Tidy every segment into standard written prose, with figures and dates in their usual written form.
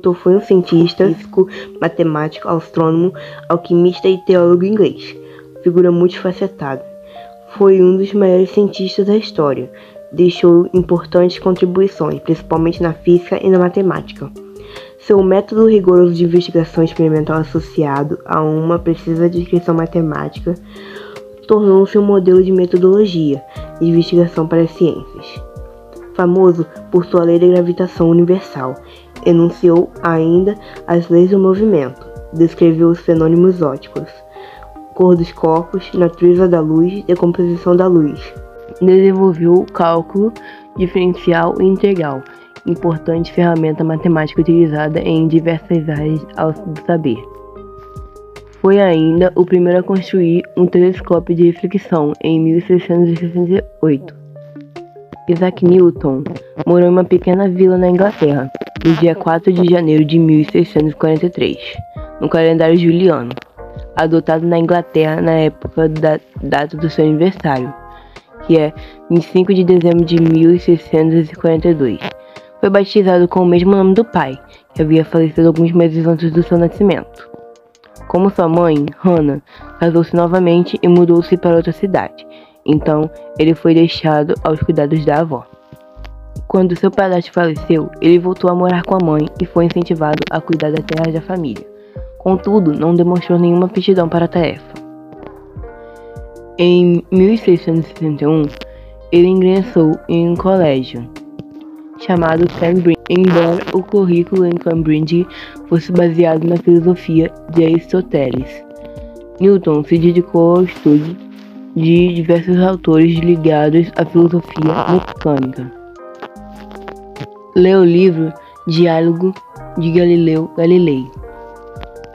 Newton foi um cientista, físico, matemático, astrônomo, alquimista e teólogo inglês. Figura multifacetada. Foi um dos maiores cientistas da história. Deixou importantes contribuições, principalmente na física e na matemática. Seu método rigoroso de investigação experimental associado a uma precisa descrição matemática tornou-se um modelo de metodologia de investigação para as ciências. Famoso por sua lei da gravitação universal, enunciou ainda as leis do movimento, descreveu os fenômenos ópticos, cor dos corpos, natureza da luz, decomposição da luz. Desenvolveu o cálculo diferencial e integral, importante ferramenta matemática utilizada em diversas áreas do saber. Foi ainda o primeiro a construir um telescópio de reflexão em 1668. Isaac Newton morou em uma pequena vila na Inglaterra, no dia 4 de janeiro de 1643, no calendário juliano, adotado na Inglaterra na época da data do seu aniversário, que é 25 de dezembro de 1642. Foi batizado com o mesmo nome do pai, que havia falecido alguns meses antes do seu nascimento. Como sua mãe, Hannah, casou-se novamente e mudou-se para outra cidade, então ele foi deixado aos cuidados da avó. Quando seu padrasto faleceu, ele voltou a morar com a mãe e foi incentivado a cuidar das terras da família. Contudo, não demonstrou nenhuma aptidão para a tarefa. Em 1661, ele ingressou em um colégio chamado Cambridge, embora o currículo em Cambridge fosse baseado na filosofia de Aristóteles. Newton se dedicou ao estudo de diversos autores ligados à filosofia mecânica. Leu o livro Diálogo de Galileu Galilei.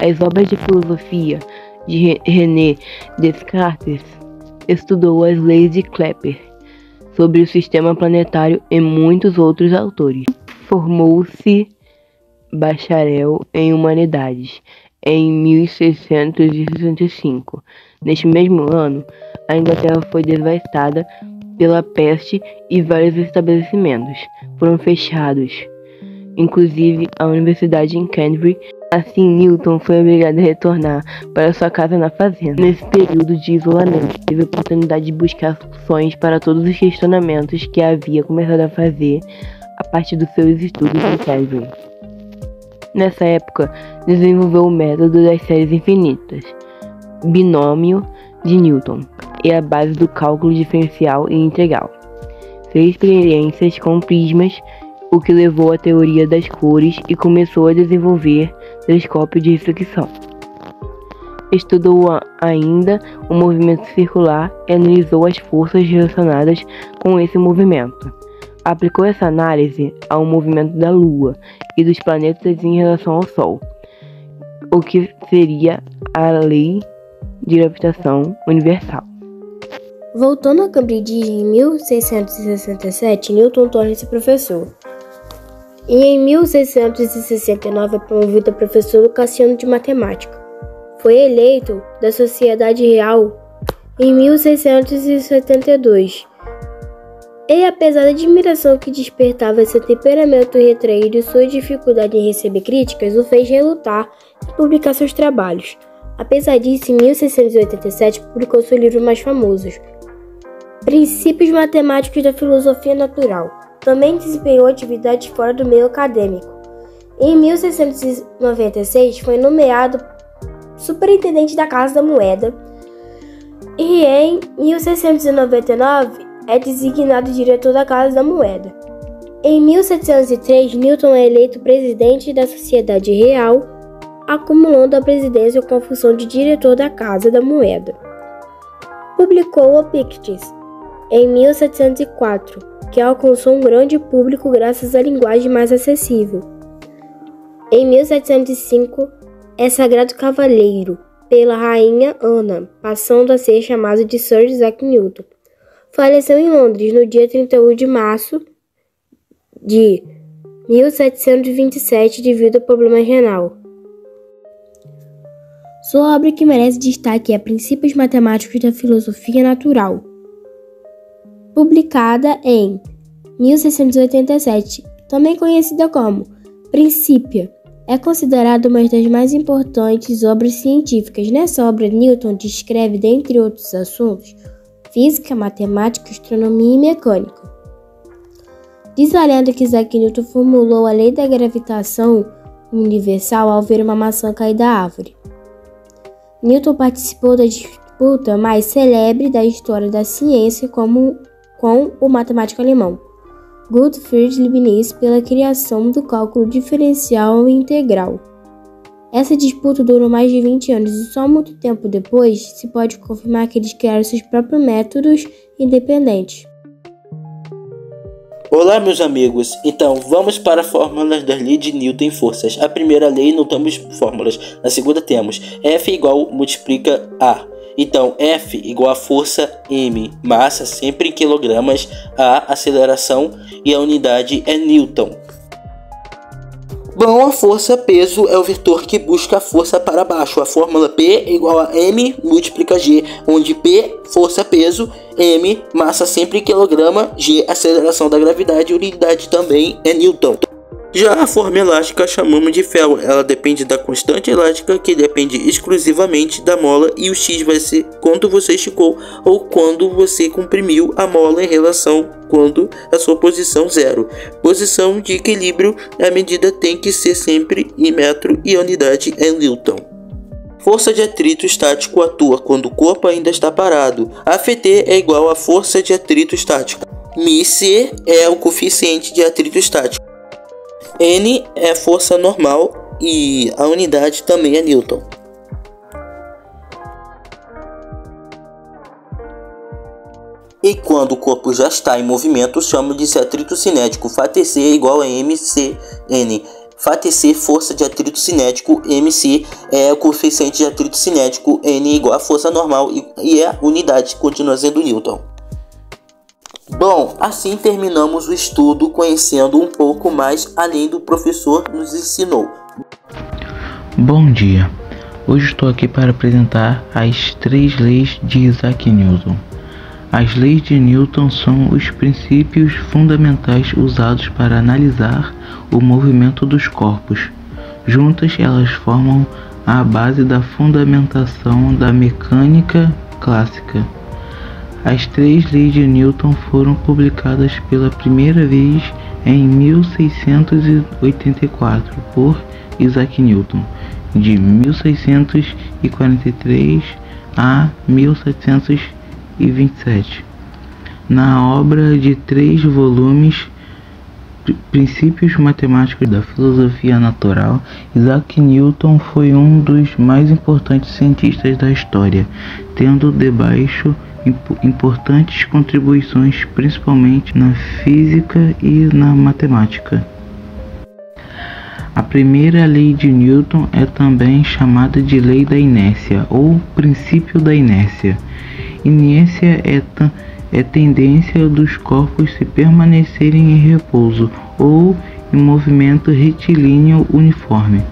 As obras de filosofia de René Descartes. Estudou as leis de Kepler sobre o sistema planetário e muitos outros autores. Formou-se bacharel em Humanidades em 1665. Neste mesmo ano, a Inglaterra foi devastada pela peste e vários estabelecimentos foram fechados, inclusive a Universidade em Cambridge. Assim, Newton foi obrigado a retornar para sua casa na fazenda. Nesse período de isolamento, teve a oportunidade de buscar soluções para todos os questionamentos que havia começado a fazer a partir dos seus estudos em Cambridge. Nessa época, desenvolveu o método das séries infinitas, binômio de Newton, e a base do cálculo diferencial e integral. Fez experiências com prismas, o que levou à teoria das cores e começou a desenvolver telescópio de reflexão. Estudou ainda o movimento circular e analisou as forças relacionadas com esse movimento. Aplicou essa análise ao movimento da Lua e dos planetas em relação ao Sol, o que seria a lei de gravitação universal. Voltando a Cambridge em 1667, Newton torna-se professor. E em 1669 é promovido a professor Lucasiano de Matemática. Foi eleito da Sociedade Real em 1672. E apesar da admiração que despertava seu temperamento retraído e sua dificuldade em receber críticas, o fez relutar em publicar seus trabalhos. Apesar disso, em 1687 publicou seu livro mais famoso, Princípios Matemáticos da Filosofia Natural. Também desempenhou atividades fora do meio acadêmico. Em 1696 foi nomeado superintendente da Casa da Moeda e em 1699 é designado diretor da Casa da Moeda. Em 1703, Newton é eleito presidente da Sociedade Real, acumulando a presidência com a função de diretor da Casa da Moeda. Publicou o Pictes em 1704, que alcançou um grande público graças à linguagem mais acessível. Em 1705, é sagrado cavaleiro pela rainha Ana, passando a ser chamado de Sir Isaac Newton. Faleceu em Londres no dia 31 de março de 1727 devido a problema renal. Sua obra que merece destaque é Princípios Matemáticos da Filosofia Natural, publicada em 1687, também conhecida como Principia. É considerado uma das mais importantes obras científicas. Nessa obra, Newton descreve, dentre outros assuntos, física, matemática, astronomia e mecânica. Diz a lenda que Isaac Newton formulou a lei da gravitação universal ao ver uma maçã cair da árvore. Newton participou da disputa mais célebre da história da ciência com o matemático alemão Gottfried Leibniz pela criação do cálculo diferencial integral. Essa disputa durou mais de 20 anos e só muito tempo depois se pode confirmar que eles criaram seus próprios métodos independentes. Olá, meus amigos. Então, vamos para fórmulas das leis de Newton em forças. A primeira lei não temos fórmulas. Na segunda temos F igual multiplica A. Então, F igual a força M, massa sempre em quilogramas, A, aceleração e a unidade é Newton. Bom, a força peso é o vetor que busca a força para baixo. A fórmula P igual a M múltiplica G, onde P, força peso, M, massa sempre em quilograma, G, aceleração da gravidade e unidade também é Newton. Já a forma elástica chamamos de Fel, ela depende da constante elástica que depende exclusivamente da mola e o X vai ser quanto você esticou ou quando você comprimiu a mola em relação quando a sua posição zero. Posição de equilíbrio, a medida tem que ser sempre em metro e a unidade é Newton. Força de atrito estático atua quando o corpo ainda está parado. A Ft é igual a força de atrito estático. μc é o coeficiente de atrito estático. N é força normal e a unidade também é Newton. E quando o corpo já está em movimento, chamamos de atrito cinético. ΦTc é igual a mcn. ΦTc, força de atrito cinético, mc é o coeficiente de atrito cinético, n igual a força normal e a unidade continua sendo Newton. Bom, assim terminamos o estudo conhecendo um pouco mais além do professor nos ensinou. Bom dia, hoje estou aqui para apresentar as 3 leis de Isaac Newton. As leis de Newton são os princípios fundamentais usados para analisar o movimento dos corpos. Juntas, elas formam a base da fundamentação da mecânica clássica. As 3 leis de Newton foram publicadas pela primeira vez em 1684 por Isaac Newton, de 1643 a 1727, na obra de 3 volumes Princípios Matemáticos da Filosofia Natural. Isaac Newton foi um dos mais importantes cientistas da história, tendo debaixo importantes contribuições principalmente na física e na matemática. A primeira lei de Newton é também chamada de lei da inércia ou princípio da inércia. Inércia é tendência dos corpos se permanecerem em repouso ou em movimento retilíneo uniforme.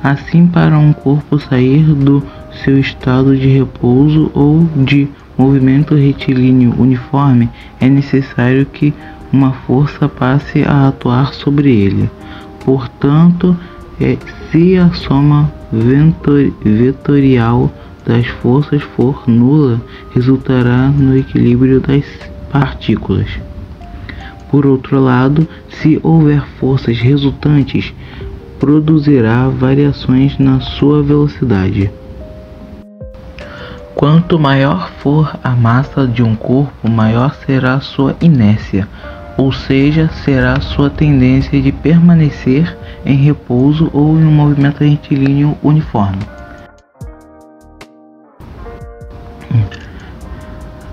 Assim, para um corpo sair do seu estado de repouso ou de movimento retilíneo uniforme, é necessário que uma força passe a atuar sobre ele. Portanto, se a soma vetorial das forças for nula, resultará no equilíbrio das partículas. Por outro lado, se houver forças resultantes, produzirá variações na sua velocidade. Quanto maior for a massa de um corpo, maior será sua inércia, ou seja, será sua tendência de permanecer em repouso ou em um movimento retilíneo uniforme.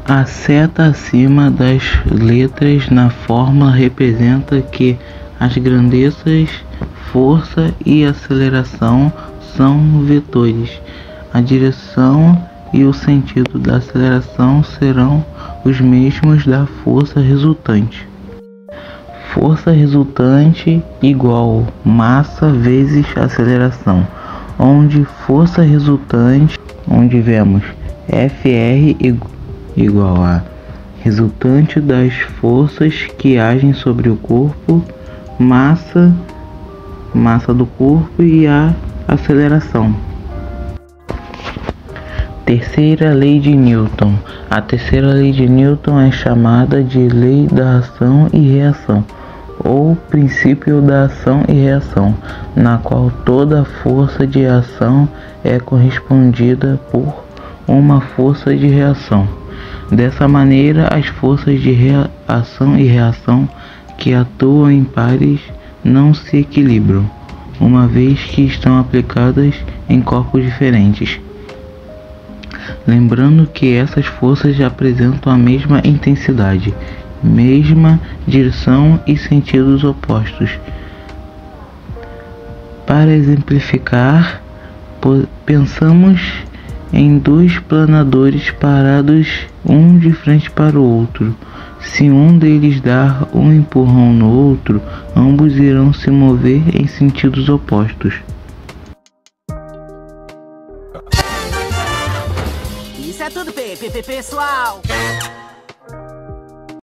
A seta acima das letras na fórmula representa que as grandezas, força e aceleração são vetores. A direção e o sentido da aceleração serão os mesmos da força resultante. Força resultante igual massa vezes aceleração, onde força resultante, onde vemos Fr igual a resultante das forças que agem sobre o corpo, massa massa do corpo e a aceleração. Terceira lei de Newton. A terceira lei de Newton é chamada de lei da ação e reação, ou princípio da ação e reação, na qual toda força de ação é correspondida por uma força de reação. Dessa maneira, as forças de ação e reação que atuam em pares não se equilibram, uma vez que estão aplicadas em corpos diferentes. Lembrando que essas forças apresentam a mesma intensidade, mesma direção e sentidos opostos. Para exemplificar, pensamos em dois planadores parados um de frente para o outro. Se um deles dar um empurrão no outro, ambos irão se mover em sentidos opostos. Isso é tudo, pessoal!